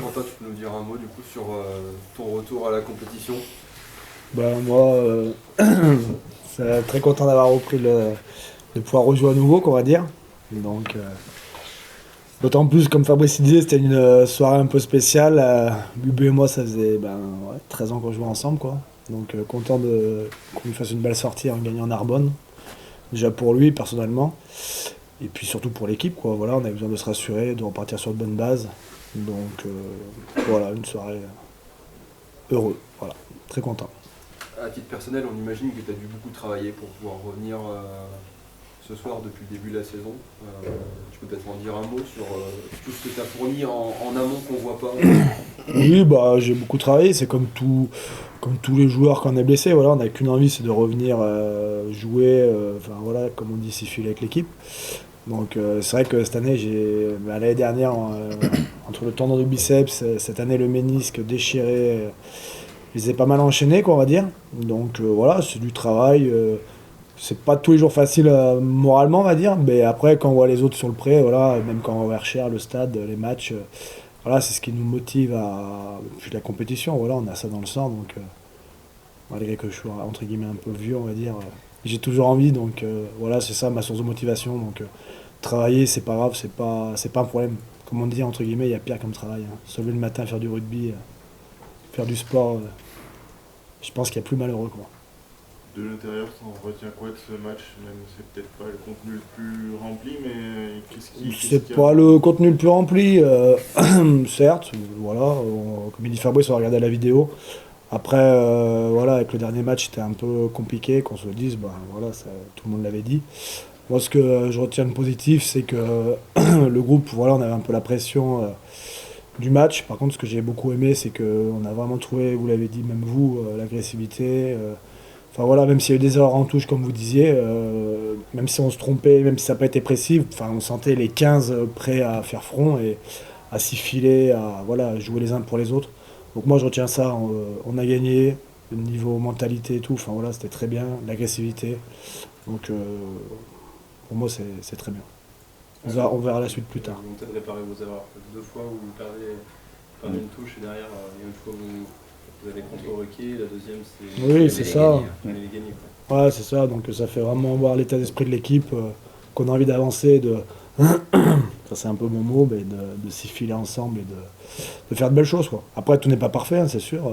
Quentin, tu peux nous dire un mot du coup sur ton retour à la compétition? Moi, très content d'avoir repris de pouvoir rejouer à nouveau, qu'on va dire. Donc, d'autant plus, comme Fabrice disait, c'était une soirée un peu spéciale. Bubu et moi, ça faisait 13 ans qu'on jouait ensemble, quoi. Donc, content qu'on lui fasse une belle sortie en gagnant Narbonne. Déjà pour lui, personnellement. Et puis surtout pour l'équipe, quoi. Voilà, on avait besoin de se rassurer, de repartir sur de bonnes bases. Donc, voilà, une soirée heureuse. Voilà, très content. À titre personnel, on imagine que tu as dû beaucoup travailler pour pouvoir revenir ce soir depuis le début de la saison. Tu peux peut-être en dire un mot sur tout ce que tu as fourni en amont qu'on voit pas. Oui, j'ai beaucoup travaillé. C'est comme tous les joueurs quand on est blessé. Voilà, on n'a qu'une envie, c'est de revenir jouer. Enfin voilà, comme on dit, s'y filer avec l'équipe. Donc c'est vrai que cette année, l'année dernière, entre le tendon du biceps, cette année le ménisque déchiré, je les ai pas mal enchaînés, quoi, on va dire. Donc voilà, c'est du travail. C'est pas tous les jours facile moralement, on va dire. Mais après, quand on voit les autres sur le pré, voilà, même quand on va Verchères, le stade, les matchs. Voilà, c'est ce qui nous motive puis la compétition, voilà, on a ça dans le sang, donc malgré que je sois entre guillemets un peu vieux, on va dire, j'ai toujours envie, donc voilà, c'est ça ma source de motivation. Donc travailler, c'est pas grave, c'est pas un problème. Comme on dit, entre guillemets, il y a pire comme travail, hein. Se lever le matin, faire du rugby, faire du sport, je pense qu'il y a plus malheureux, quoi. De l'intérieur, on retient quoi de ce match? Même c'est peut-être pas le contenu le plus rempli, mais qu'est-ce C'est qui a pas vraiment. le contenu le plus rempli, certes, voilà, comme il dit Fabrice, on va regarder la vidéo. Après, voilà, avec le dernier match, c'était un peu compliqué, qu'on se le dise, voilà, tout le monde l'avait dit. Moi, ce que je retiens de positif, c'est que le groupe, voilà, on avait un peu la pression du match. Par contre, ce que j'ai beaucoup aimé, c'est qu'on a vraiment trouvé, vous l'avez dit, même vous, l'agressivité. Enfin voilà, même s'il y a eu des erreurs en touche, comme vous disiez, même si on se trompait, même si ça n'a pas été précis, enfin, on sentait les 15 prêts à faire front et à s'y filer, à voilà, jouer les uns pour les autres. Donc moi je retiens ça, on a gagné, le niveau mentalité et tout, enfin voilà, c'était très bien, l'agressivité. Donc pour moi c'est très bien. On verra la suite plus tard. Vous peut-être réparer vos erreurs. Deux fois où vous perdez une touche et derrière, il y a une fois où vous avez contre-requé, la deuxième c'est Oui, vous c'est avez ça. vous avez gagné. Ouais, c'est ça, donc ça fait vraiment voir l'état d'esprit de l'équipe, qu'on a envie d'avancer, ça c'est un peu mon mot, mais de s'y filer ensemble et de faire de belles choses, quoi. Après, tout n'est pas parfait, hein, c'est sûr.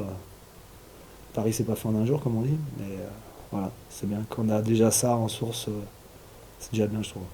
Paris, c'est pas fait en un jour, comme on dit. Mais voilà, c'est bien qu'on a déjà ça en source. C'est déjà bien, je trouve.